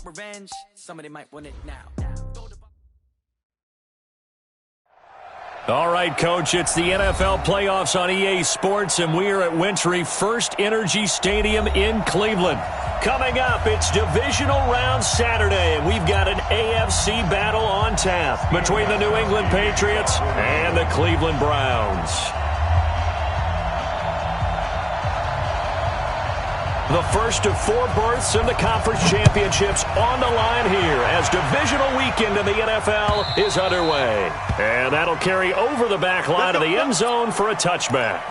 revenge, somebody might want it now. All right, Coach, it's the NFL playoffs on EA Sports, and we are at Wintry First Energy Stadium in Cleveland. Coming up, it's divisional round Saturday, and we've got an AFC battle on tap between the New England Patriots and the Cleveland Browns. The first of 4 berths in the conference championships on the line here as divisional weekend in the NFL is underway. And that'll carry over the back line of the end zone for a touchback.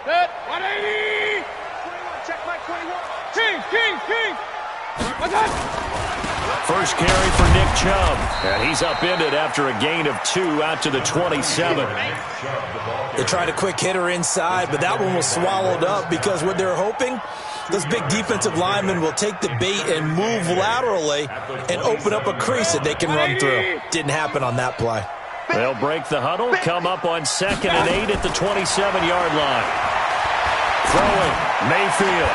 Set, 180! 21, check my 21. King! First carry for Nick Chubb, and he's upended after a gain of 2 out to the 27. They tried a quick hitter inside, but that one was swallowed up because what they're hoping, those big defensive linemen will take the bait and move laterally and open up a crease that they can run through. Didn't happen on that play. They'll break the huddle, come up on 2nd and 8 at the 27-yard line. Throwing, Mayfield.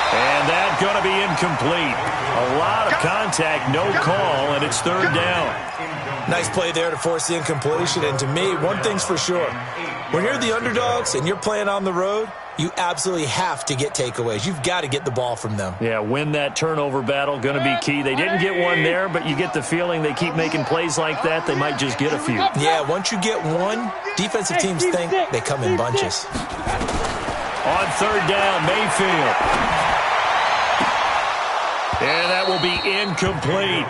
And that's going to be incomplete. A lot of contact, no call, and it's 3rd down. Nice play there to force the incompletion. And to me, one thing's for sure. When you're the underdogs and you're playing on the road, you absolutely have to get takeaways. You've got to get the ball from them. Yeah, win that turnover battle, going to be key. They didn't get one there, but you get the feeling they keep making plays like that, they might just get a few. Yeah, once you get one, defensive teams think they come in bunches. On 3rd down, Mayfield. And that will be incomplete.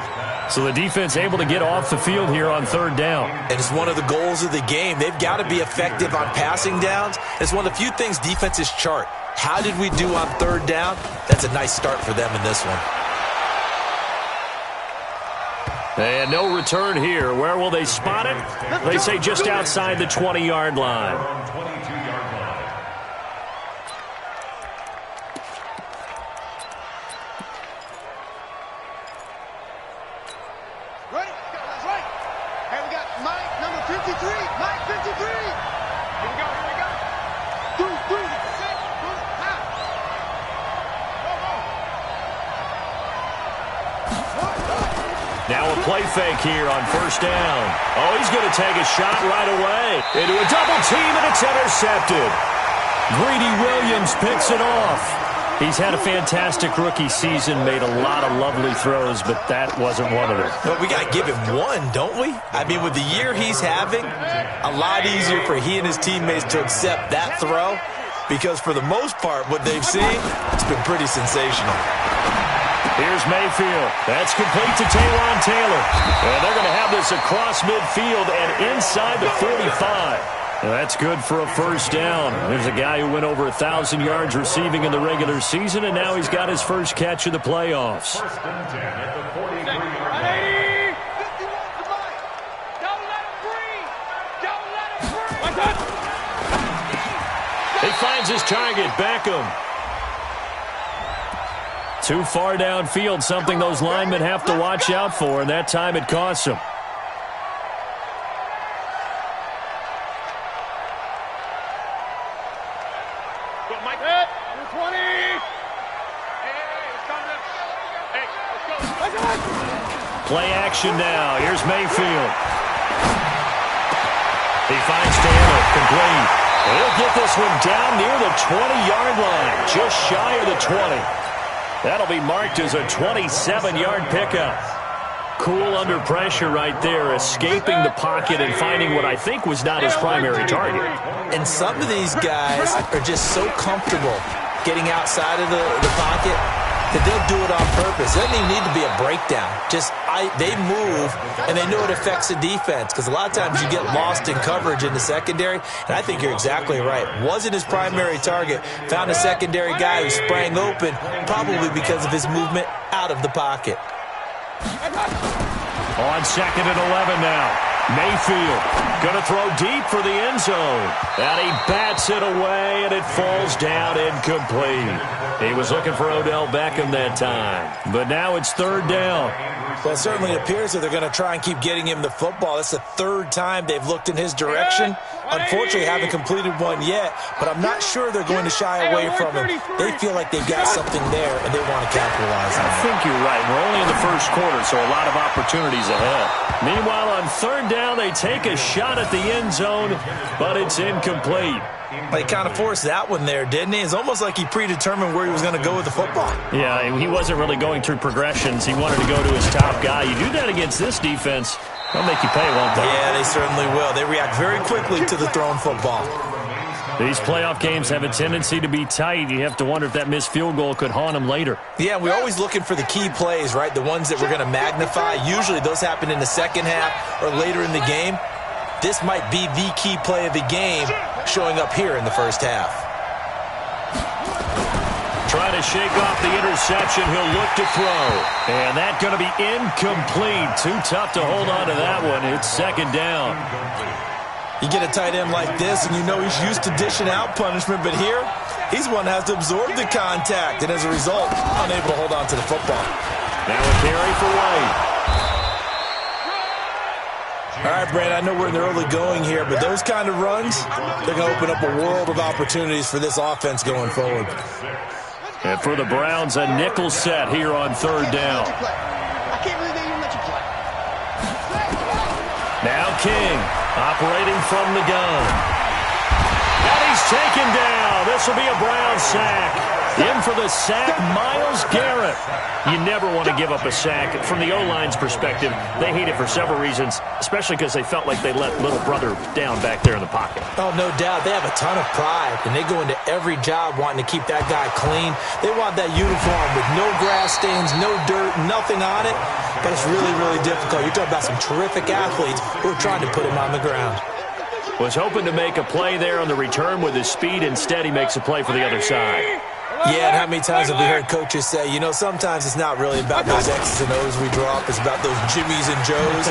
So the defense able to get off the field here on 3rd down. And it's one of the goals of the game. They've got to be effective on passing downs. It's one of the few things defenses chart. How did we do on 3rd down? That's a nice start for them in this one. And no return here. Where will they spot it? They say just outside the 20-yard line. Now a play fake here on 1st down. Oh, he's going to take a shot right away. Into a double team, and it's intercepted. Greedy Williams picks it off. He's had a fantastic rookie season, made a lot of lovely throws, but that wasn't one of them. But we got to give him one, don't we? I mean, with the year he's having, a lot easier for he and his teammates to accept that throw because for the most part, what they've seen, it's been pretty sensational. Here's Mayfield. That's complete to Taywan Taylor. And they're going to have this across midfield and inside the 45. And that's good for a 1st down. There's a guy who went over 1,000 yards receiving in the regular season, and now he's got his first catch of the playoffs. He finds his target, Beckham. Too far downfield, something those linemen have to watch out for, and that time it costs them. Play action now. Here's Mayfield. He finds Taylor, complete. He'll get this one down near the 20-yard line, just shy of the 20. That'll be marked as a 27-yard pickup. Cool under pressure right there, escaping the pocket and finding what I think was not his primary target. And some of these guys are just so comfortable getting outside of the pocket that they'll do it on purpose. It doesn't even need to be a breakdown. They move, and they know it affects the defense because a lot of times you get lost in coverage in the secondary, and I think you're exactly right. Wasn't his primary target. Found a secondary guy who sprang open, probably because of his movement out of the pocket. On 2nd and 11 now. Mayfield going to throw deep for the end zone. And he bats it away, and it falls down incomplete. He was looking for Odell Beckham that time. But now it's third down. Well, it certainly appears that they're going to try and keep getting him the football. That's the third time they've looked in his direction. Unfortunately, haven't completed one yet, but I'm not sure they're going to shy away from him. They feel like they've got something there, and they want to capitalize on it. I think you're right. We're only in the first quarter, so a lot of opportunities ahead. Meanwhile, on third down, they take a shot at the end zone, but it's incomplete. He kind of forced that one there, didn't he? It's almost like he predetermined where he was going to go with the football. Yeah, he wasn't really going through progressions. He wanted to go to his top guy. You do that against this defense, they'll make you pay, won't they? Yeah, they certainly will. They react very quickly to the thrown football. These playoff games have a tendency to be tight. You have to wonder if that missed field goal could haunt them later. Yeah, we're always looking for the key plays, right? The ones that we're going to magnify. Usually those happen in the second half or later in the game. This might be the key play of the game showing up here in the first half. Trying to shake off the interception. He'll look to throw. And that's going to be incomplete. Too tough to hold on to that one. It's second down. You get a tight end like this, and you know he's used to dishing out punishment, but here, he's one that has to absorb the contact, and as a result, unable to hold on to the football. Now a carry for White. All right, Brad, I know we're in the early going here, but those kind of runs, they're going to open up a world of opportunities for this offense going forward. And for the Browns, a nickel set here on third down. I can't believe they even let you play. Now King, operating from the gun. And he's taken down. This will be a Brown sack. In for the sack, Myles Garrett. You never want to give up a sack. From the O-line's perspective, they hate it for several reasons, especially because they felt like they let little brother down back there in the pocket. Oh, no doubt. They have a ton of pride, and they go into every job wanting to keep that guy clean. They want that uniform with no grass stains, no dirt, nothing on it. But it's really, really difficult. You're talking about some terrific athletes who are trying to put him on the ground. Was hoping to make a play there on the return with his speed. Instead, he makes a play for the other side. Yeah, and how many times have we heard coaches say, you know, sometimes it's not really about those X's and O's we draw up. It's about those Jimmies and Joes.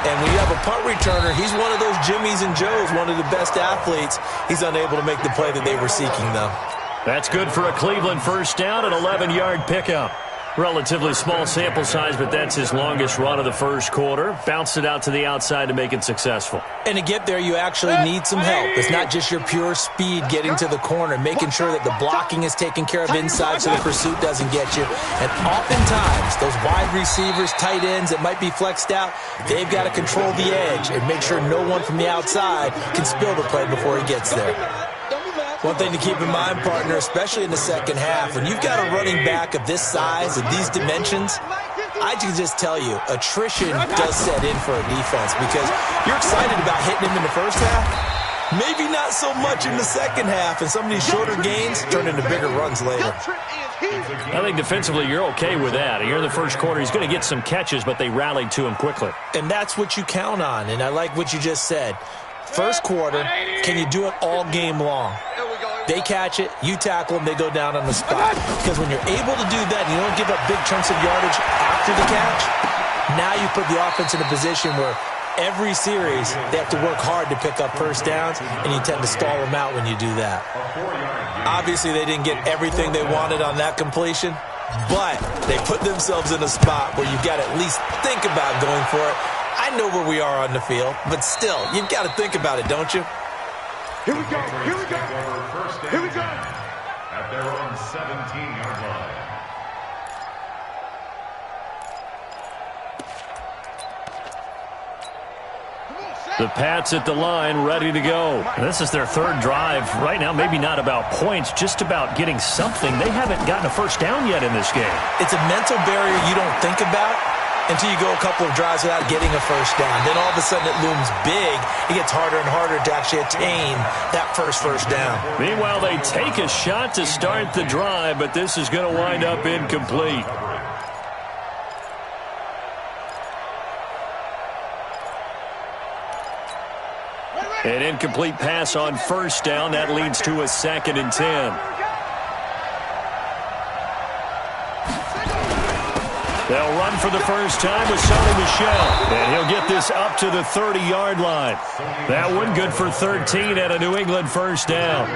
And when you have a punt returner, he's one of those Jimmies and Joes, one of the best athletes. He's unable to make the play that they were seeking, though. That's good for a Cleveland first down, an 11-yard pickup. Relatively small sample size, but that's his longest run of the first quarter. Bounced it out to the outside to make it successul. And to get there, you actually need some help. It's not just your pure speed getting to the corner, making sure that the blocking is taken care of inside so the pursuit doesn't get you. And oftentimes, those wide receivers, tight ends that might be flexed out, they've got to control the edge and make sure no one from the outside can spill the play before he gets there. One thing to keep in mind, partner, especially in the second half, when you've got a running back of this size and these dimensions, I can just tell you, attrition does set in for a defense because you're excited about hitting him in the first half. Maybe not so much in the second half, and some of these shorter gains turn into bigger runs later. I think defensively you're okay with that. Here in the first quarter, he's going to get some catches, but they rallied to him quickly. And that's what you count on, and I like what you just said. First quarter, can you do it all game long? They catch it, you tackle them, they go down on the spot. Because when you're able to do that and you don't give up big chunks of yardage after the catch, now you put the offense in a position where every series they have to work hard to pick up first downs, and you tend to stall them out when you do that. Obviously, they didn't get everything they wanted on that completion, but they put themselves in a spot where you've got to at least think about going for it. I know where we are on the field, but still, you've got to think about it, don't you? Here we go. Here we go. Here we go. At their own 17-yard line. The Pats at the line, ready to go. This is their third drive. Right now, maybe not about points, just about getting something. They haven't gotten a first down yet in this game. It's a mental barrier you don't think about until you go a couple of drives without getting a first down. Then all of a sudden it looms big. It gets harder and harder to actually attain that first down. Meanwhile, they take a shot to start the drive, but this is going to wind up incomplete. An incomplete pass on first down. That leads to a 2nd and 10. They'll run for the first time with Sonny Michel, and he'll get this up to the 30-yard line. That one good for 13 at a New England first down.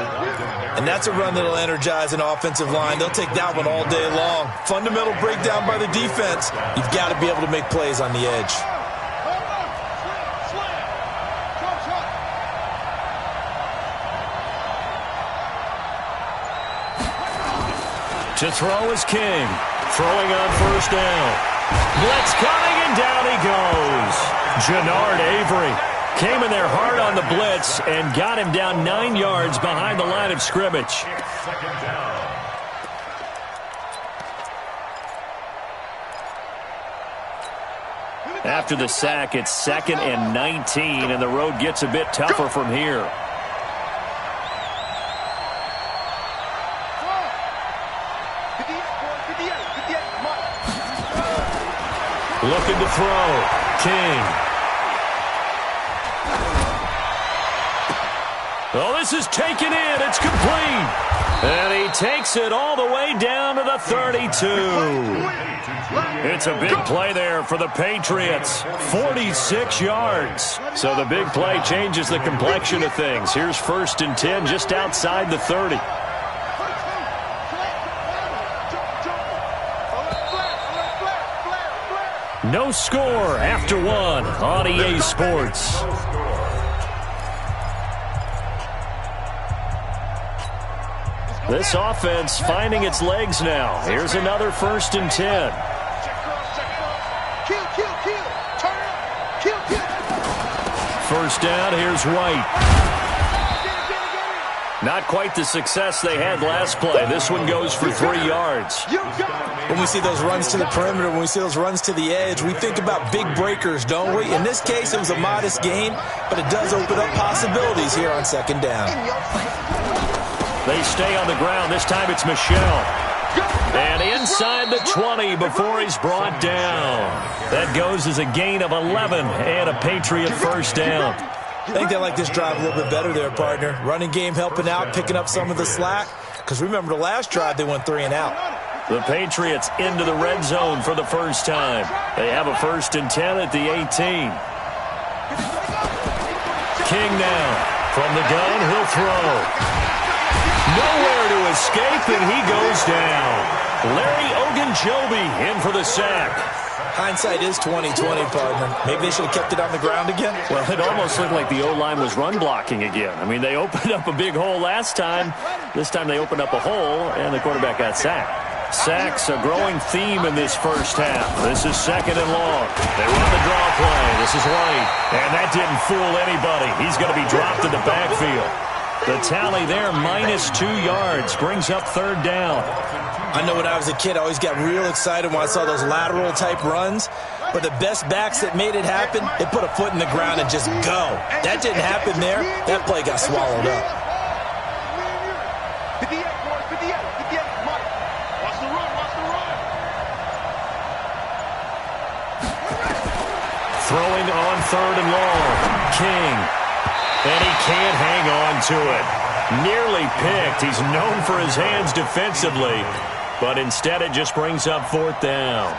And that's a run that'll energize an offensive line. They'll take that one all day long. Fundamental breakdown by the defense. You've got to be able to make plays on the edge. To throw is King. Throwing on first down. Blitz coming, and down he goes. Jannard Avery came in there hard on the blitz and got him down 9 yards behind the line of scrimmage. Second down. After the sack, it's 2nd and 19, and the road gets a bit tougher from here. Looking to throw. King. Oh, this is taken in. It's complete. And he takes it all the way down to the 32. It's a big play there for the Patriots. 46 yards. So the big play changes the complexion of things. Here's 1st and 10 just outside the 30. No score after 1 on EA Sports. This offense finding its legs now. Here's another 1st and 10. First down, here's White. Not quite the success they had last play. This one goes for 3 yards. When we see those runs to the perimeter, when we see those runs to the edge, we think about big breakers, don't we? In this case, it was a modest gain, but it does open up possibilities here on 2nd down. They stay on the ground. This time it's Michel. And inside the 20 before he's brought down. That goes as a gain of 11 and a Patriot first down. I think they like this drive a little bit better there, partner. Running game helping out, picking up some of the slack. Because remember the last drive, they went 3 and out. The Patriots into the red zone for the first time. They have a 1st and 10 at the 18. King now. From the gun, he'll throw. Nowhere to escape, and he goes down. Larry Ogunjobi in for the sack. Hindsight is 20/20, partner. Maybe they should have kept it on the ground again. Well, it almost looked like the O-line was run blocking again. I mean, they opened up a big hole last time. This time they opened up a hole, and the quarterback got sacked. Sacks, a growing theme in this first half. This is 2nd and long. They run the draw play. This is White. And that didn't fool anybody. He's going to be dropped in the backfield. The tally there, -2 yards, brings up 3rd down. I know when I was a kid, I always got real excited when I saw those lateral-type runs. But the best backs that made it happen, they put a foot in the ground and just go. That didn't happen there. That play got swallowed up. Throwing on 3rd and long. King. And he can't hang on to it. Nearly picked. He's known for his hands defensively. But instead it just brings up 4th down.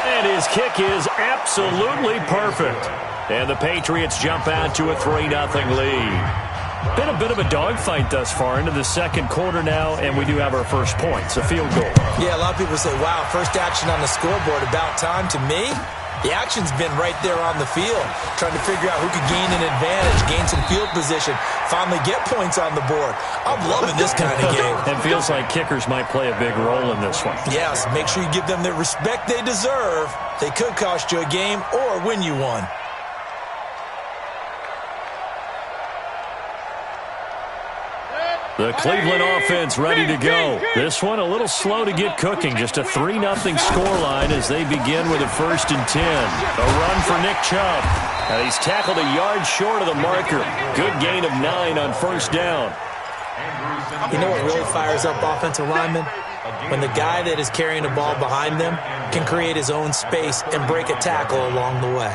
And his kick is absolutely perfect. And the Patriots jump out to a 3-0 lead. Been a bit of a dogfight thus far into the 2nd quarter now, and we do have our first points, a field goal. Yeah, a lot of people say, wow, first action on the scoreboard, about time. To me, the action's been right there on the field, trying to figure out who could gain an advantage, gain some field position, finally get points on the board. I'm loving this kind of game. It feels like kickers might play a big role in this one. Yes, make sure you give them the respect they deserve. They could cost you a game or win you one. The Cleveland offense ready to go. This one a little slow to get cooking. Just a 3-0 scoreline as they begin with a 1st and 10. A run for Nick Chubb. And he's tackled a yard short of the marker. Good gain of 9 on 1st down. You know what really fires up offensive linemen? When the guy that is carrying the ball behind them can create his own space and break a tackle along the way.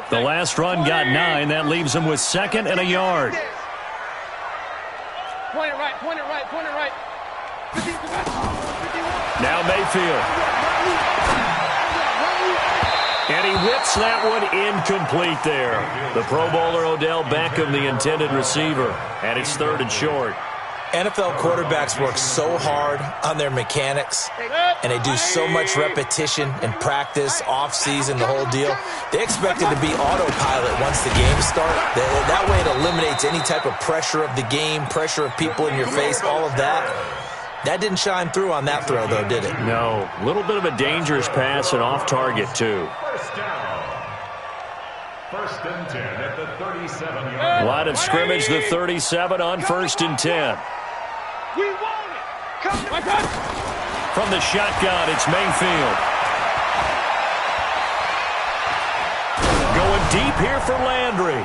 The last run got 9. That leaves him with 2nd and a yard. Point it right, point it right, point it right. Now Mayfield. And he whips that one incomplete there. The Pro Bowler Odell Beckham, the intended receiver. And it's 3rd and short. NFL quarterbacks work so hard on their mechanics, and they do so much repetition and practice, off-season, the whole deal. They expect it to be autopilot once the games start. That way it eliminates any type of pressure of the game, pressure of people in your face, all of that. That didn't shine through on that throw, though, did it? No. A little bit of a dangerous pass and off target, too. First down. 1st and 10 at the 37-yard line. Line of scrimmage, the 37 on 1st and 10. We want it. Come. From the shotgun, it's Mayfield. Going deep here for Landry.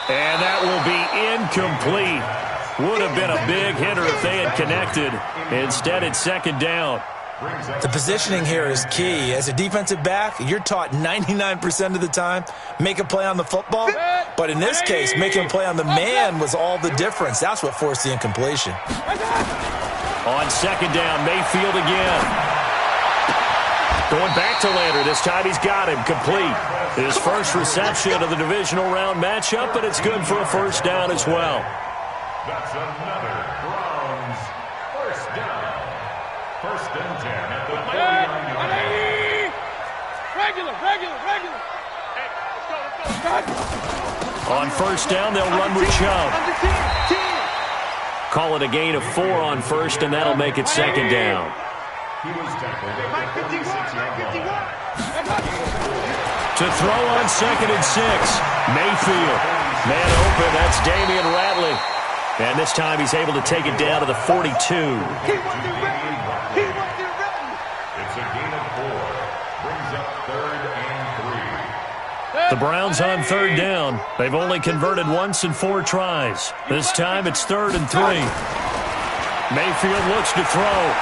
And that will be incomplete. Would have been a big hitter if they had connected. Instead, it's 2nd down. The positioning here is key. As a defensive back, you're taught 99% of the time, make a play on the football. But in this case, making a play on the man was all the difference. That's what forced the incompletion. On 2nd down, Mayfield again. Going back to Landry. This time he's got him complete. His first reception of the divisional round matchup, but it's good for a 1st down as well. That's another Browns 1st down. 1st and 10 at the 39-yard line. Regular. Hey, let's go. On 1st down, they'll run with Chubb. Call it a gain of 4 on 1st, and that'll make it 2nd down. He was tackled at the 46-yard line. To throw on 2nd and 6, Mayfield. Man open, that's Damian Ratley. And this time he's able to take it down to the 42. It's a gain of 4. Brings up 3rd and 3. The Browns on 3rd down. They've only converted once in 4 tries. This time it's 3rd and 3. Mayfield looks to throw.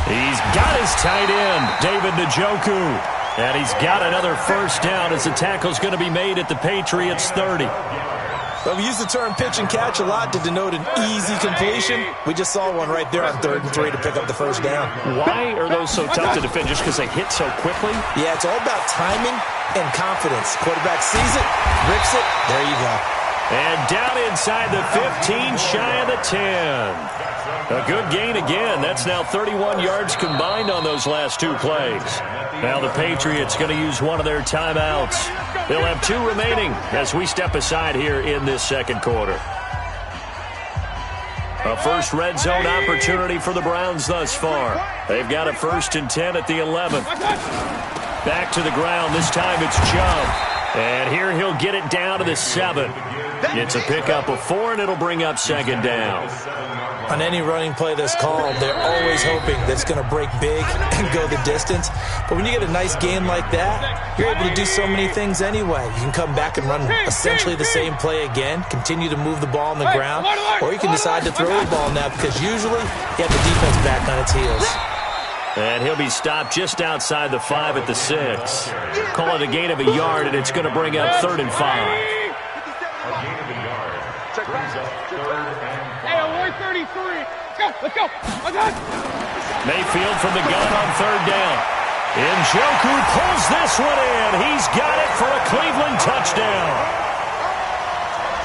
He's got his tight end, David Njoku. And he's got another 1st down as the tackle's going to be made at the Patriots 30. Well, we use the term pitch and catch a lot to denote an easy completion. We just saw one right there on 3rd and 3 to pick up the 1st down. Why are those so tough to defend? Just because they hit so quickly? Yeah, it's all about timing and confidence. Quarterback sees it, rips it, there you go. And down inside the 15, shy of the 10. A good gain again. That's now 31 yards combined on those last 2 plays. Now the Patriots going to use one of their timeouts. They'll have 2 remaining as we step aside here in this 2nd quarter. A first red zone opportunity for the Browns thus far. They've got a 1st and 10 at the 11th. Back to the ground. This time it's Chubb. And here he'll get it down to the 7. It's a pickup of 4, and it'll bring up 2nd down. On any running play that's called, they're always hoping that it's going to break big and go the distance. But when you get a nice gain like that, you're able to do so many things anyway. You can come back and run essentially the same play again, continue to move the ball on the ground, or you can decide to throw the ball now because usually you have the defense back on its heels. And he'll be stopped just outside the 5 at the 6. Call it a gain of a yard, and it's going to bring up 3rd and 5. A gain of a yard. Brings up 3rd and 5. Hey, award 33. Let's go. Mayfield from the gun on 3rd down. Njoku pulls this one in. He's got it for a Cleveland touchdown.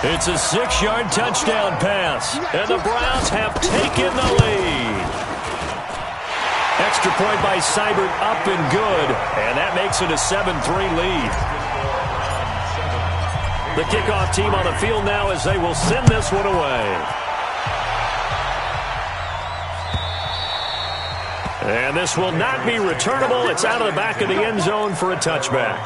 It's a 6-yard touchdown pass, and the Browns have taken the lead. Extra point by Seibert up and good, and that makes it a 7-3 lead. The kickoff team on the field now as they will send this one away. And this will not be returnable. It's out of the back of the end zone for a touchback.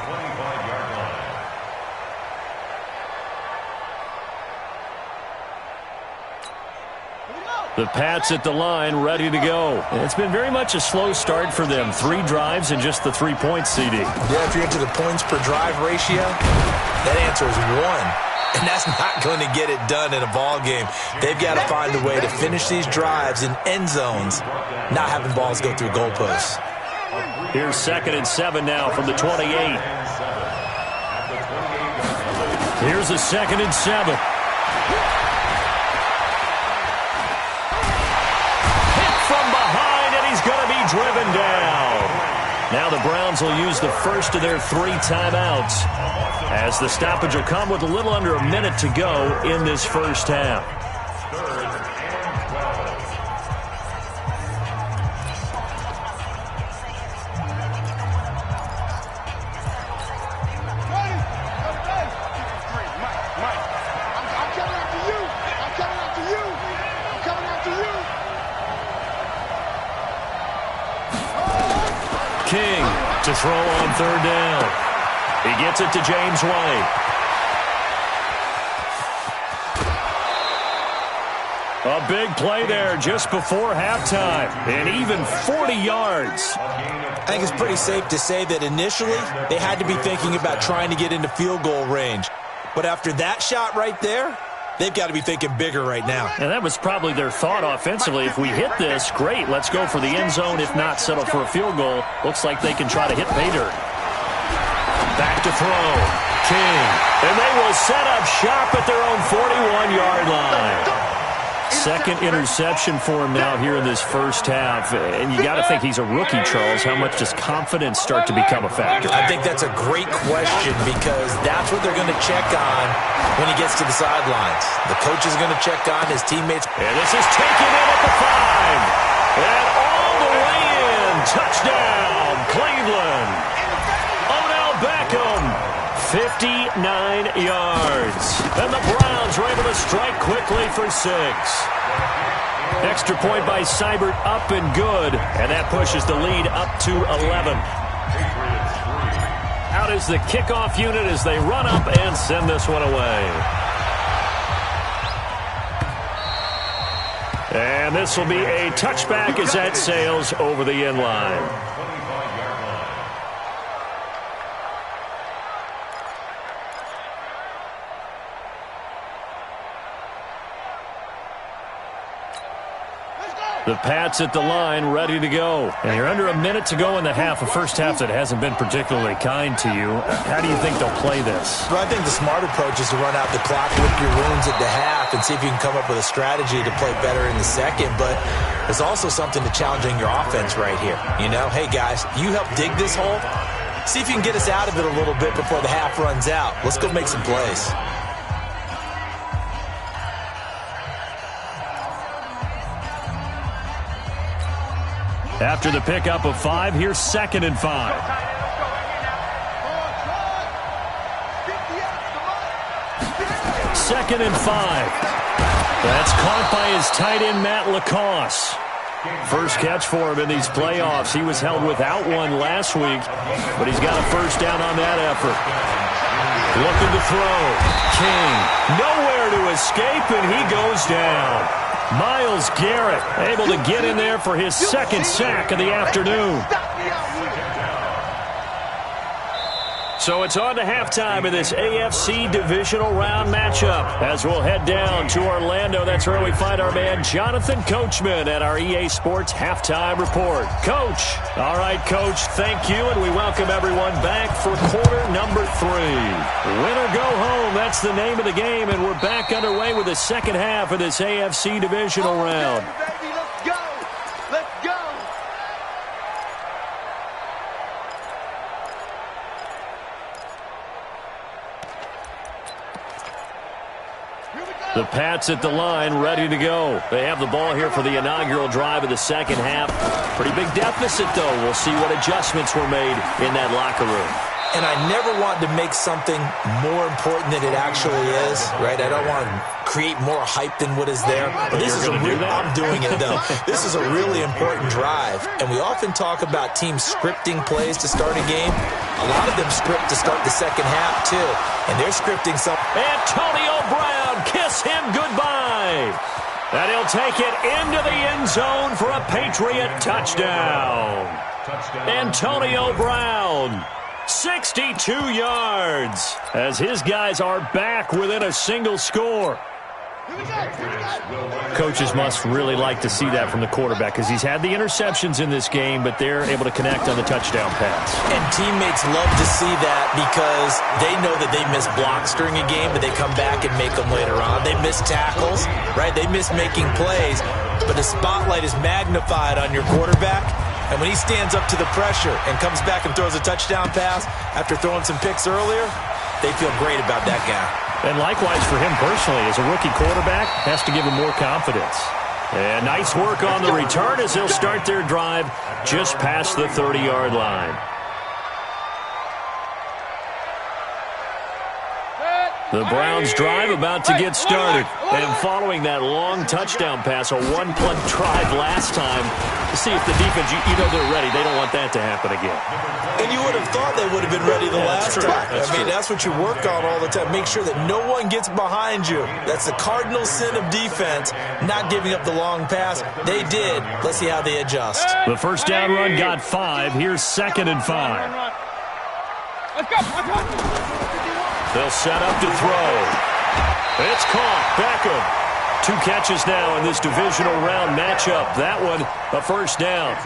The Pats at the line, ready to go. It's been very much a slow start for them. 3 drives and just the 3 points, CD. Yeah, if you're into the points per drive ratio, that answer is 1. And that's not going to get it done in a ball game. They've got to find a way to finish these drives in end zones, not having balls go through goalposts. Here's 2nd and 7 now from the 28. Here's a 2nd and 7. Driven down. Now the Browns will use the first of their 3 timeouts, as the stoppage will come with a little under a minute to go in this first half. King to throw on 3rd down. He gets it to James White. A big play there just before halftime, and even 40 yards. I think it's pretty safe to say that initially they had to be thinking about trying to get into field goal range. But after that shot right there, they've got to be thinking bigger right now. And that was probably their thought offensively. If we hit this, great. Let's go for the end zone. If not, settle for a field goal. Looks like they can try to hit pay dirt. Back to throw. King. And they will set up shop at their own 41-yard line. 2nd interception for him now here in this first half. And you got to think he's a rookie, Charles. How much does confidence start to become a factor? I think that's a great question, because that's what they're going to check on when he gets to the sidelines. The coach is going to check on his teammates. And this is taken in at the 5. And all the way in. Touchdown, Cleveland. Odell Beckham, 59 yards. And the Browns were able to strike quickly for 6. Extra point by Seibert, up and good. And that pushes the lead up to 11. Out is the kickoff unit as they run up and send this one away. And this will be a touchback as that sails over the end line. The Pats at the line, ready to go. And you're under a minute to go in the half. A first half that hasn't been particularly kind to you. How do you think they'll play this? Well, I think the smart approach is to run out the clock, lick your wounds at the half, and see if you can come up with a strategy to play better in the second. But there's also something to challenging your offense right here. You know, hey, guys, you help dig this hole. See if you can get us out of it a little bit before the half runs out. Let's go make some plays. After the pickup of 5, here's 2nd and 5. 2nd and 5. That's caught by his tight end, Matt LaCosse. First catch for him in these playoffs. He was held without one last week, but he's got a first down on that effort. Looking to throw. King, nowhere to escape, and he goes down. Myles Garrett able to get in there for his 2nd sack of the afternoon. So it's on to halftime of this AFC divisional round matchup. As we'll head down to Orlando, that's where we find our man Jonathan Coachman at our EA Sports Halftime Report. Coach. All right, Coach, thank you, and we welcome everyone back for quarter number 3. Win or go home, that's the name of the game, and we're back underway with the second half of this AFC divisional round. The Pats at the line, ready to go. They have the ball here for the inaugural drive of the second half. Pretty big deficit, though. We'll see what adjustments were made in that locker room. And I never want to make something more important than it actually is, right? I don't want to create more hype than what is there. But this is I'm doing it, though. This is a really important drive. And we often talk about teams scripting plays to start a game. A lot of them script to start the second half, too. And they're scripting something. Antonio Brown, kiss him goodbye. And he'll take it into the end zone for a Patriot touchdown. Antonio Brown, 62 yards, as his guys are back within a single score. Coaches must really like to see that from the quarterback because he's had the interceptions in this game, but they're able to connect on the touchdown pass. And teammates love to see that because they know that they miss blocks during a game, but they come back and make them later on. They miss tackles, right? They miss making plays, but the spotlight is magnified on your quarterback. And when he stands up to the pressure and comes back and throws a touchdown pass after throwing some picks earlier, they feel great about that guy. And likewise for him personally, as a rookie quarterback, has to give him more confidence. And nice work on the return as they'll start their drive just past the 30-yard line. The Browns drive about to get started. And following that long touchdown pass, a one-play drive last time, to see if the defense, you know they're ready. They don't want that to happen again. And you would have thought they would have been ready the last time. That's what you work on all the time. Make sure that no one gets behind you. That's the cardinal sin of defense, not giving up the long pass. They did. Let's see how they adjust. The first down run got 5. Here's 2nd and 5. Let's go. They'll set up to throw. It's caught. Beckham. 2 catches now in this divisional round matchup. That one, a first down.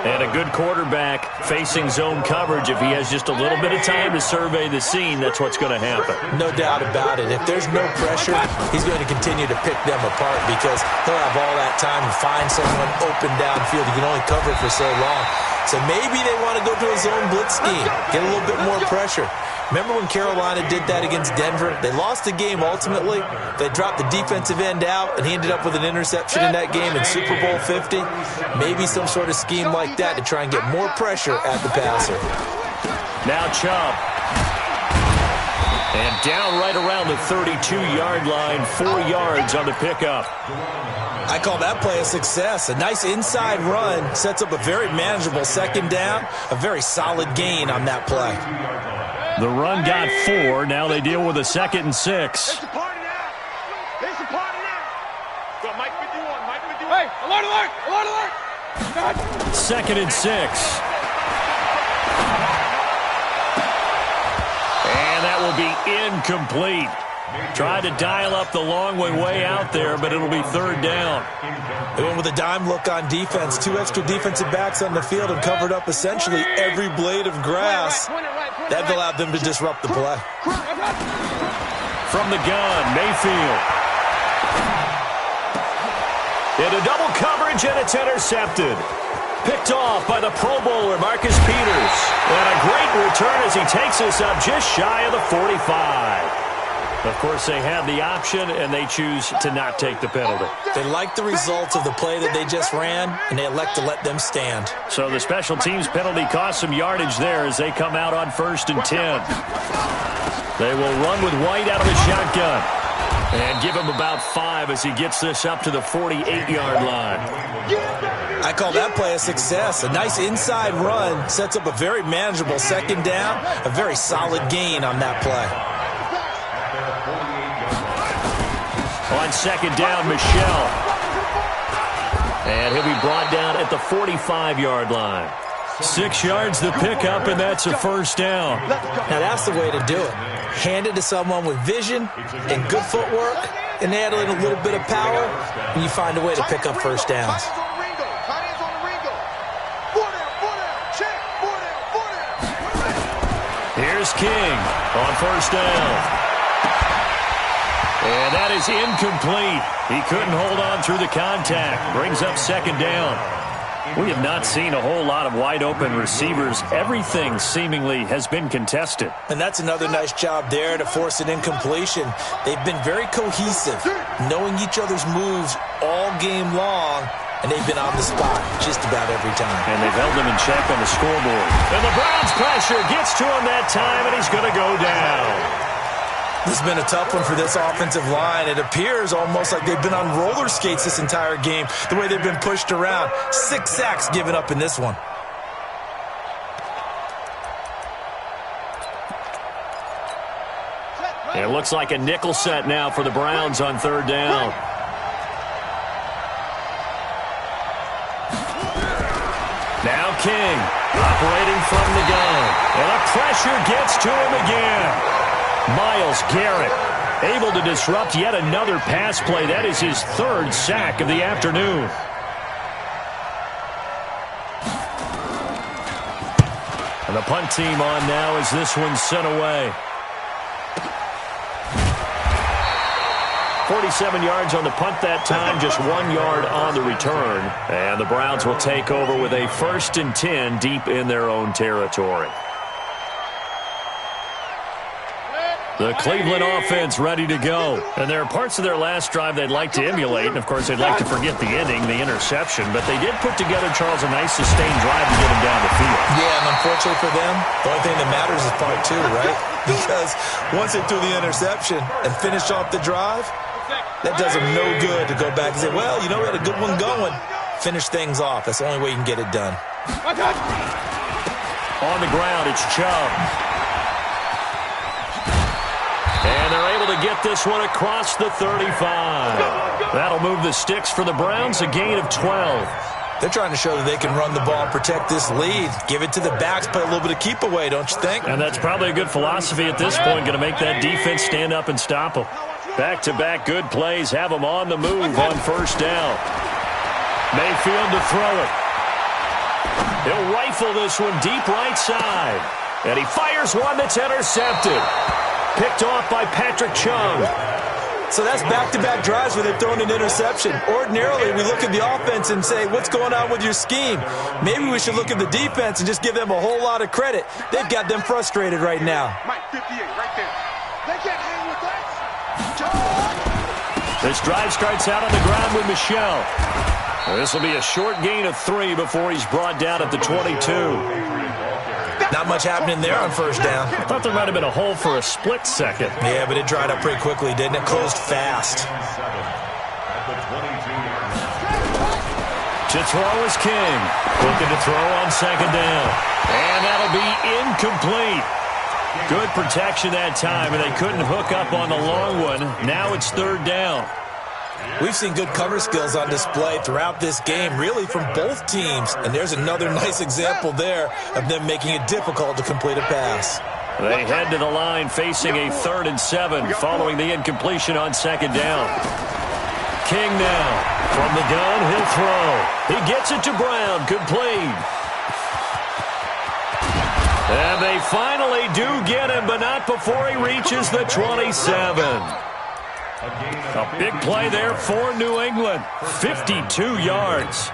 And a good quarterback facing zone coverage. If he has just a little bit of time to survey the scene, that's what's going to happen. No doubt about it. If there's no pressure, he's going to continue to pick them apart because he'll have all that time to find someone open downfield. You can only cover for so long. So maybe they want to go to a zone blitz scheme, get a little bit more pressure. Remember when Carolina did that against Denver? They lost the game ultimately. They dropped the defensive end out, and he ended up with an interception in that game in Super Bowl 50. Maybe some sort of scheme like that to try and get more pressure at the passer. Now Chubb. And down right around the 32-yard line, 4 yards on the pickup. I call that play a success. A nice inside run sets up a very manageable second down, a very solid gain on that play. The run got 4. Now they deal with a 2nd and 6. It's a party now. It's a party now. Go, Mike 51. Mike 51. Hey, alert, alert, alert, alert. 2nd and 6. And that will be incomplete. Tried to dial up the long way out there, but it'll be 3rd down. They went with a dime look on defense. 2 extra defensive backs on the field and covered up essentially every blade of grass. That allowed them to disrupt the play. From the gun, Mayfield. Into double coverage, and it's intercepted. Picked off by the Pro Bowler, Marcus Peters. And a great return as he takes us up just shy of the 45. Of course, they have the option, and they choose to not take the penalty. They like the results of the play that they just ran, and they elect to let them stand. So the special teams penalty cost some yardage there as they come out on 1st and 10. They will run with White out of a shotgun. And give him about 5 as he gets this up to the 48-yard line. I call that play a success. A nice inside run sets up a very manageable second down, a very solid gain on that play. On 2nd down, Michelle. And he'll be brought down at the 45-yard line. 6 yards the pickup, and that's a first down. Now that's the way to do it. Hand it to someone with vision and good footwork, and add in a little bit of power, and you find a way to pick up first downs. Here's King on 1st down. And that is incomplete. He couldn't hold on through the contact. Brings up 2nd down. We have not seen a whole lot of wide-open receivers. Everything seemingly has been contested. And that's another nice job there to force an incompletion. They've been very cohesive, knowing each other's moves all game long, and they've been on the spot just about every time. And they've held them in check on the scoreboard. And the Browns pressure gets to him that time, and he's going to go down. This has been a tough one for this offensive line. It appears almost like they've been on roller skates this entire game, the way they've been pushed around. 6 sacks given up in this one. It looks like a nickel set now for the Browns on 3rd down. Now King, operating from the gun. And the pressure gets to him again. Myles Garrett able to disrupt yet another pass play. That is his third sack of the afternoon. And the punt team on now as this one's sent away. 47 yards on the punt that time, just 1 yard on the return. And the Browns will take over with a 1st and 10 deep in their own territory. The Cleveland offense ready to go. And there are parts of their last drive they'd like to emulate. And, of course, they'd like to forget the ending, the interception. But they did put together, Charles, a nice sustained drive to get them down the field. Yeah, and unfortunately for them, the only thing that matters is part 2, right? Because once they threw the interception and finished off the drive, that does them no good to go back and say, well, you know, we had a good one going. Finish things off. That's the only way you can get it done. On the ground, it's Chubb. And they're able to get this one across the 35. That'll move the sticks for the Browns, a gain of 12. They're trying to show that they can run the ball and protect this lead. Give it to the backs, play a little bit of keep away, don't you think? And that's probably a good philosophy at this point, going to make that defense stand up and stop them. Back-to-back good plays have them on the move on 1st down. Mayfield to throw it. He'll rifle this one deep right side. And he fires one that's intercepted. Picked off by Patrick Chung. So that's back-to-back drives where they've thrown an interception. Ordinarily, we look at the offense and say, what's going on with your scheme? Maybe we should look at the defense and just give them a whole lot of credit. They've got them frustrated right now. Mike, 58, right there. They can't hang with that. This drive starts out on the ground with Michel. This will be a short gain of 3 before he's brought down at the 22. Not much happening there on 1st down. I thought there might have been a hole for a split second. Yeah, but it dried up pretty quickly, didn't it? Closed fast. To throw is King. Looking to throw on 2nd down. And that'll be incomplete. Good protection that time, and they couldn't hook up on the long one. Now it's 3rd down. We've seen good cover skills on display throughout this game, really from both teams. And there's another nice example there of them making it difficult to complete a pass. They head to the line facing a 3rd and 7 following the incompletion on 2nd down. King now. From the gun, he'll throw. He gets it to Brown. Complete. And they finally do get him, but not before he reaches the 27. A big play there for New England. 52 yards.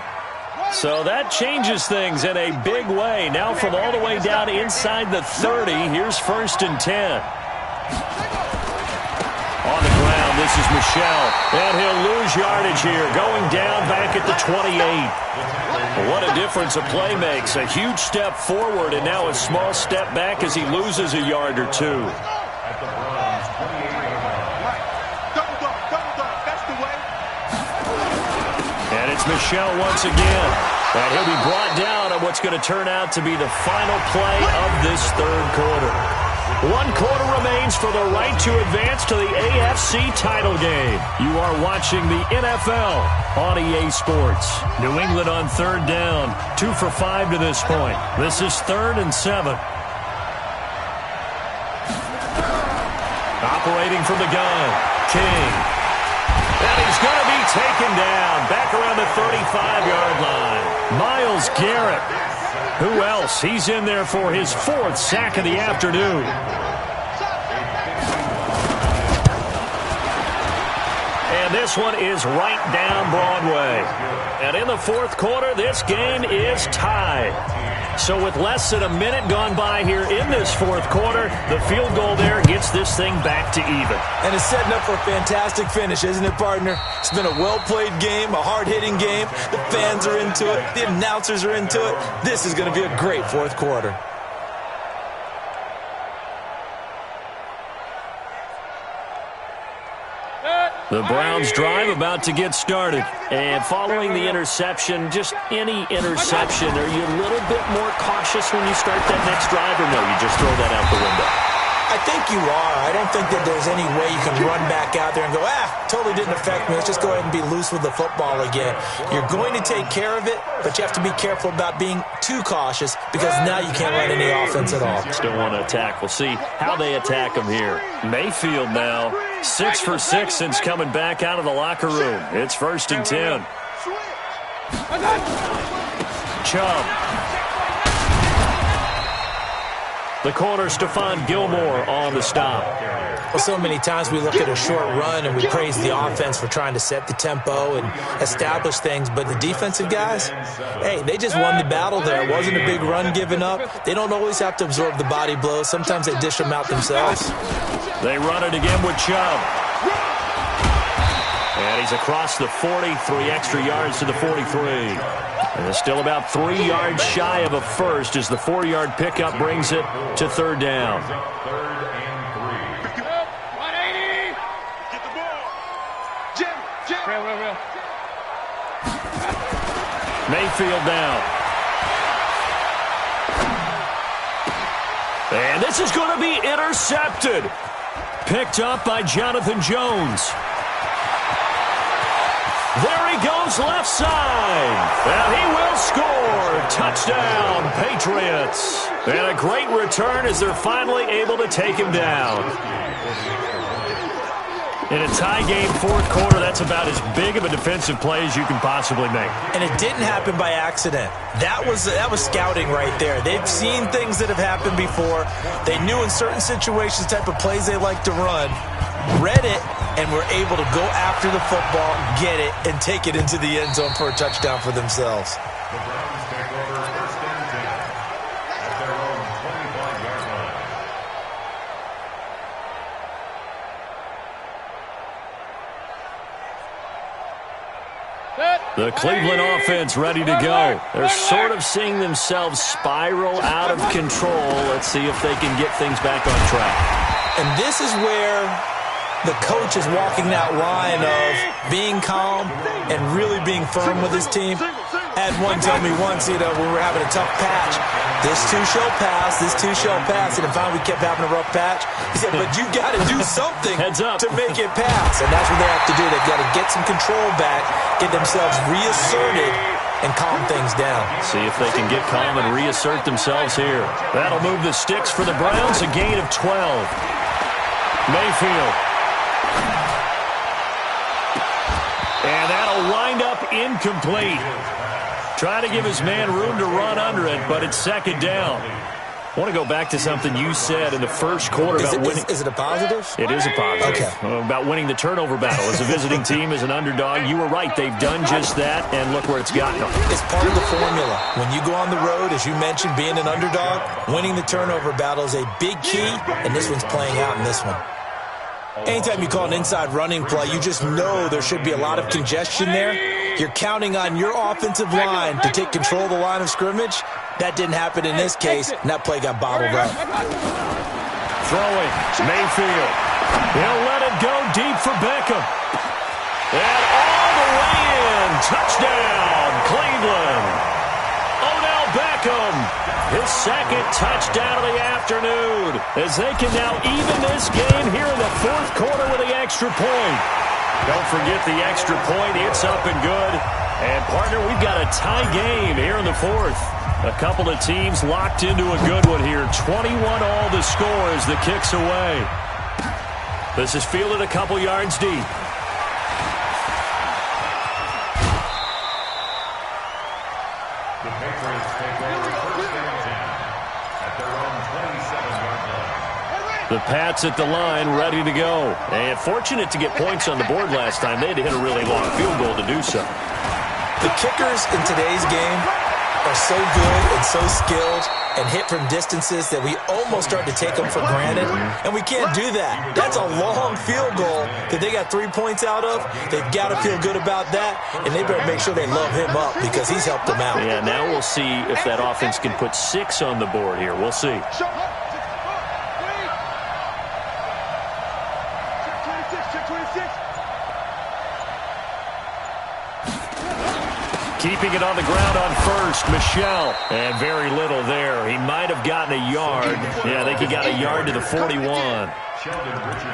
So that changes things in a big way. Now from all the way down inside the 30, here's 1st and 10. On the ground, this is Michel. And he'll lose yardage here, going down back at the 28. What a difference a play makes. A huge step forward and now a small step back as he loses a yard or 2. And it's Michel once again. And he'll be brought down on what's going to turn out to be the final play of this 3rd quarter. 1 quarter remains for the right to advance to the AFC title game. You are watching the NFL on EA Sports. New England on 3rd down. 2 for 5 to this point. This is 3rd and 7. Operating from the gun. King. And he's going to be taken down. Back around the 35-yard line. Myles Garrett. Who else? He's in there for his 4th sack of the afternoon. And this one is right down Broadway. And in the 4th quarter, this game is tied. So with less than a minute gone by here in this 4th quarter, the field goal there gets this thing back to even. And it's setting up for a fantastic finish, isn't it, partner? It's been a well-played game, a hard-hitting game. The fans are into it. The announcers are into it. This is going to be a great 4th quarter. The Browns drive about to get started. And following the interception, just any interception, are you a little bit more cautious when you start that next drive, or no, you just throw that out the window? I think you are. I don't think that there's any way you can run back out there and go, totally didn't affect me. Let's just go ahead and be loose with the football again. You're going to take care of it, but you have to be careful about being too cautious because now you can't run any offense at all. Still want to attack. We'll see how they attack him here. Mayfield now, 6 for 6 since coming back out of the locker room. It's 1st and 10. Chubb. The corner, Stephon Gilmore on the stop. Well, so many times we look at a short run and we praise the offense for trying to set the tempo and establish things, but the defensive guys, hey, they just won the battle there. It wasn't a big run given up. They don't always have to absorb the body blows. Sometimes they dish them out themselves. They run it again with Chubb. And he's across the 40, 3 extra yards to the 43. And it's still about 3 yards shy of a first as the 4-yard pickup brings it to 3rd down. 3rd and 3. 180. Get the ball. Jim. Real. Mayfield down. And this is going to be intercepted. Picked up by Jonathan Jones. There he goes left side. And he will score. Touchdown, Patriots. And a great return as they're finally able to take him down. In a tie game, 4th quarter, that's about as big of a defensive play as you can possibly make. And it didn't happen by accident. That was scouting right there. They've seen things that have happened before. They knew in certain situations the type of plays they like to run, read it, and were able to go after the football, get it, and take it into the end zone for a touchdown for themselves. The Browns take over 1st and 10 at their own 25-yard line. The Cleveland offense ready to go. They're sort of seeing themselves spiral out of control. Let's see if they can get things back on track. And this is where the coach is walking that line of being calm and really being firm with his team. I had one tell me once, we were having a tough patch. This too shall pass, this too shall pass. And finally we kept having a rough patch. He said, but you got to do something to make it pass. And that's what they have to do. They've got to get some control back, get themselves reasserted, and calm things down. See if they can get calm and reassert themselves here. That'll move the sticks for the Browns, a gain of 12. Mayfield. And that'll wind up incomplete. Trying to give his man room to run under it, but it's 2nd down. I want to go back to something you said in the 1st quarter about winning. Is it a positive? It is a positive. Okay. About winning the turnover battle. As a visiting team, as an underdog, you were right. They've done just that, and look where it's gotten them. It's part of the formula. When you go on the road, as you mentioned, being an underdog, winning the turnover battle is a big key, and this one's playing out in this one. Anytime you call an inside running play, you just know there should be a lot of congestion there. You're counting on your offensive line to take control of the line of scrimmage. That didn't happen in this case, and that play got bottled up. Throwing, Mayfield. He'll let it go deep for Beckham. And all the way in. Touchdown, Cleveland. Odell Beckham. His 2nd touchdown of the afternoon as they can now even this game here in the 4th quarter with the extra point. Don't forget the extra point. It's up and good. And, partner, we've got a tie game here in the 4th. A couple of teams locked into a good one here. 21 all the score as the kick's away. This is fielded a couple yards deep. The Patriots take over 1st and 10 at their own 27-yard line. The Pats at the line, ready to go. And fortunate to get points on the board last time. They had to hit a really long field goal to do so. The kickers in today's game are so good and so skilled and hit from distances that we almost start to take them for granted, and we can't do that. That's a long field goal that they got 3 points out of. They've got to feel good about that, and they better make sure they love him up because he's helped them out. Yeah, now we'll see if that offense can put 6 on the board here. We'll see. Keeping it on the ground on first, Michel. And very little there. He might have gotten a yard. Yeah, I think he got a yard to the 41.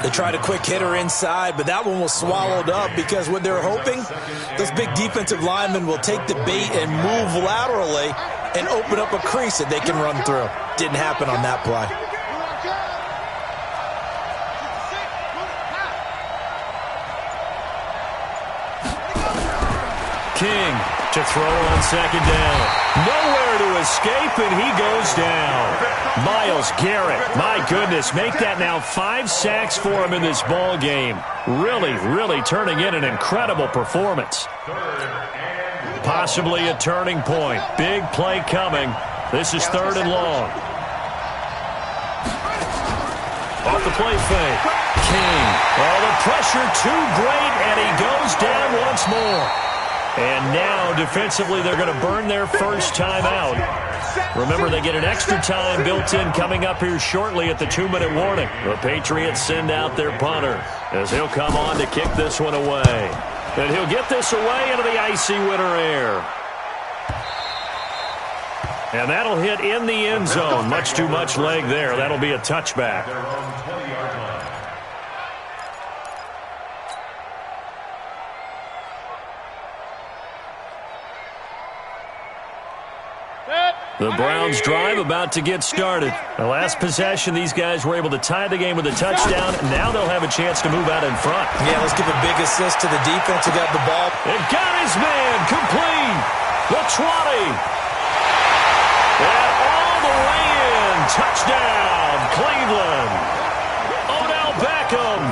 They tried a quick hitter inside, but that one was swallowed up because what they're hoping, those big defensive linemen will take the bait and move laterally and open up a crease that they can run through. Didn't happen on that play. King to throw on second down. Nowhere to escape, and he goes down. Myles Garrett, my goodness, make that now 5 sacks for him in this ball game. Really turning in an incredible performance. Possibly a turning point. Big play coming. This is 3rd and long. Off the play fake. King. Oh, the pressure too great, and he goes down once more. And now, defensively, they're going to burn their first time out. Remember, they get an extra time built in coming up here shortly at the 2-minute warning. The Patriots send out their punter as he'll come on to kick this one away. And he'll get this away into the icy winter air. And that'll hit in the end zone. Much too much leg there. That'll be a touchback. The Browns drive about to get started. The last possession, these guys were able to tie the game with a touchdown. Now they'll have a chance to move out in front. Yeah, let's give a big assist to the defense who got the ball. It got his man complete. The 20. And all the way in. Touchdown, Cleveland. Odell Beckham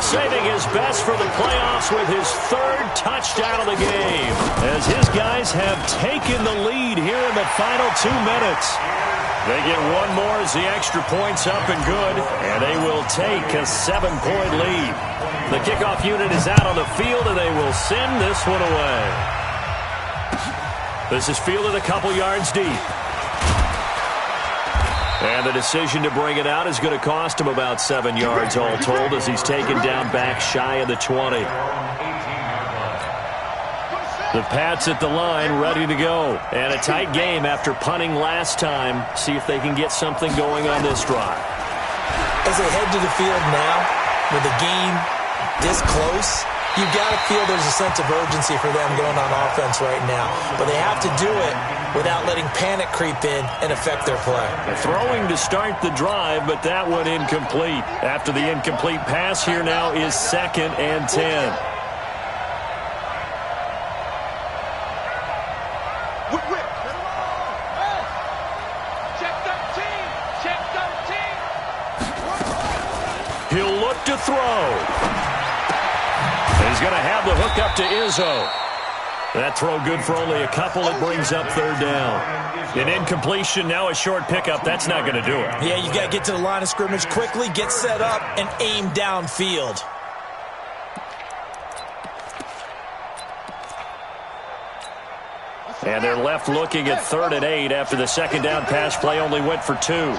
saving his best for the playoffs with his 3rd touchdown of the game, as his guys have taken the lead here in the final 2 minutes. They get one more as the extra point's up and good, and they will take a 7-point lead. The kickoff unit is out on the field, and they will send this one away. This is fielded a couple yards deep. And the decision to bring it out is going to cost him about 7 yards all told, as he's taken down back shy of the 20. The Pats at the line ready to go. And a tight game after punting last time. See if they can get something going on this drive. As they head to the field now, with the game this close, you've got to feel there's a sense of urgency for them going on offense right now. But they have to do it without letting panic creep in and affect their play. Throwing to start the drive, but that one incomplete. After the incomplete pass, here now is 2nd and 10. He'll look to throw. He's going to have the hook up to Izzo. That throw good for only a couple. It brings up 3rd down. An incompletion, now a short pickup. That's not going to do it. Yeah, you got to get to the line of scrimmage quickly, get set up, and aim downfield. And they're left looking at 3rd and 8 after the 2nd down pass play only went for 2.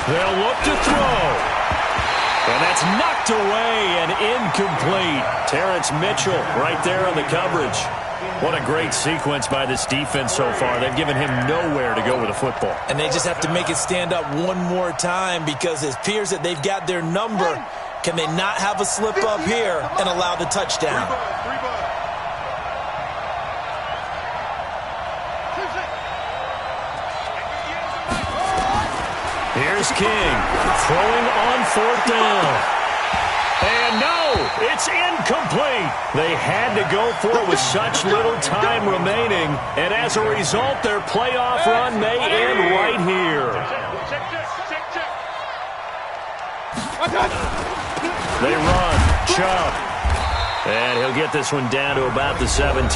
They'll look to throw. And that's knocked away and incomplete. Terrence Mitchell right there on the coverage. What a great sequence by this defense so far. They've given him nowhere to go with the football. And they just have to make it stand up one more time, because it appears that they've got their number. Can they not have a slip up here and allow the touchdown? Here's King throwing on 4th down. And no, it's incomplete. They had to go for it with such little time remaining. And as a result, their playoff run may end right here. They run. Chubb. And he'll get this one down to about the 17.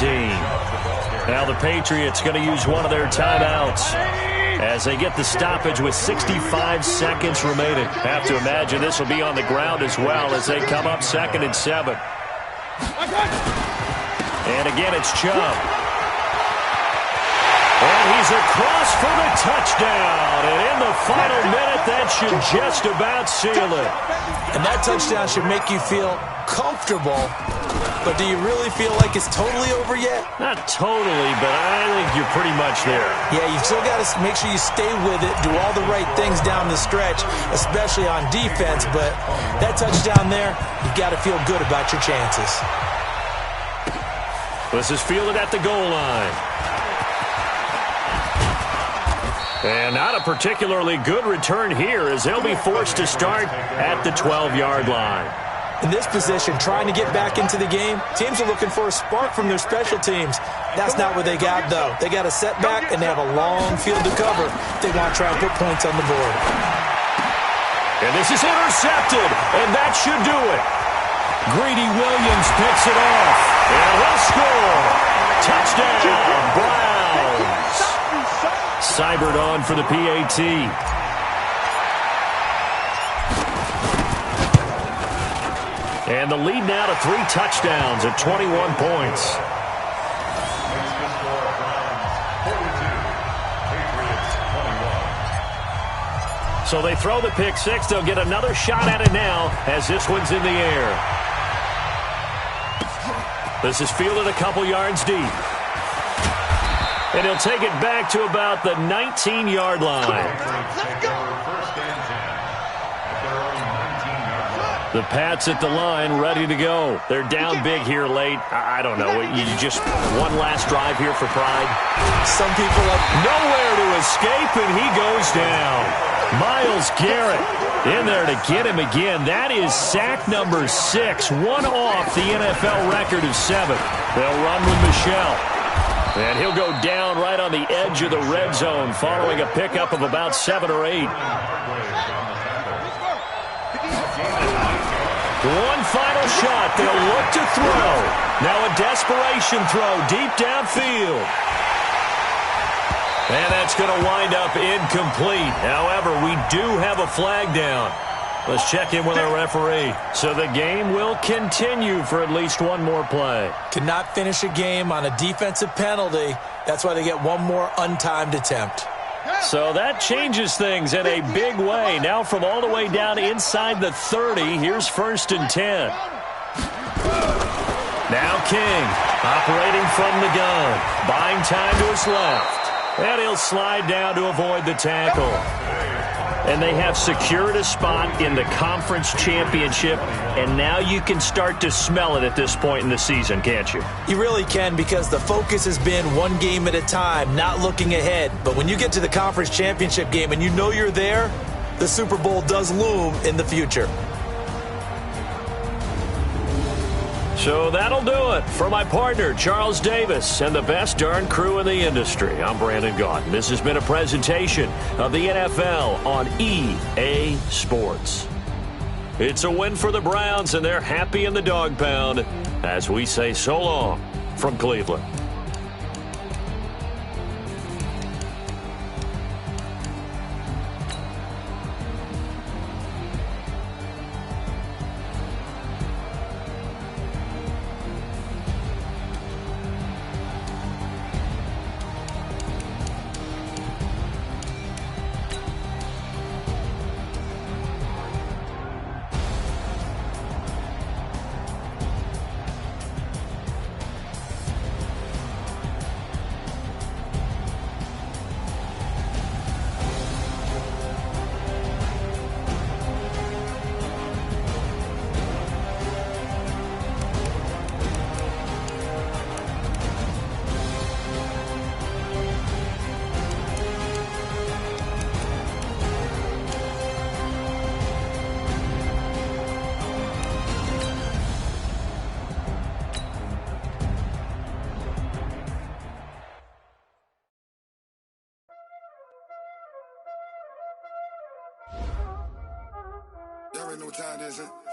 Now the Patriots going to use one of their timeouts as they get the stoppage with 65 seconds remaining. Have to imagine this will be on the ground as well as they come up 2nd and 7. And again, it's Chubb. And he's across for the touchdown. And in the final minute, that should just about seal it. And that touchdown should make you feel comfortable. But do you really feel like it's totally over yet? Not totally, but I think you're pretty much there. Yeah, you still got to make sure you stay with it, do all the right things down the stretch, especially on defense. But that touchdown there, you got to feel good about your chances. This is fielded at the goal line. And not a particularly good return here as they'll be forced to start at the 12-yard line. In this position, trying to get back into the game, teams are looking for a spark from their special teams. That's not what they got, though. They got a setback, and they have a long field to cover if they want to try and put points on the board. And this is intercepted, and that should do it. Greedy Williams picks it off, and he'll score. Touchdown, Browns. Cybert on for the PAT. And the lead now to 3 touchdowns at 21 points. So they throw the pick six. They'll get another shot at it now as this one's in the air. This is fielded a couple yards deep. And he'll take it back to about the 19-yard line. Let's go. The Pats at the line, ready to go. They're down big here late. I don't know. You just one last drive here for pride. Some people have nowhere to escape, and he goes down. Myles Garrett in there to get him again. That is sack number 6, one off the NFL record of 7. They'll run with Michelle. And he'll go down right on the edge of the red zone following a pickup of about 7 or 8. One final shot. They'll look to throw. Now a desperation throw deep downfield. And that's going to wind up incomplete. However, we do have a flag down. Let's check in with our referee. So the game will continue for at least one more play. Cannot finish a game on a defensive penalty. That's why they get one more untimed attempt. So that changes things in a big way. Now from all the way down inside the 30, here's 1st and 10. Now King operating from the gun, buying time to his left. And he'll slide down to avoid the tackle. And they have secured a spot in the conference championship, and now you can start to smell it at this point in the season, can't you? You really can, because the focus has been one game at a time, not looking ahead. But when you get to the conference championship game and you know you're there, the Super Bowl does loom in the future. So that'll do it for my partner, Charles Davis, and the best darn crew in the industry. I'm Brandon Gaudin. This has been a presentation of the NFL on EA Sports. It's a win for the Browns, and they're happy in the dog pound as we say so long from Cleveland. Y'all already know what time it is, huh?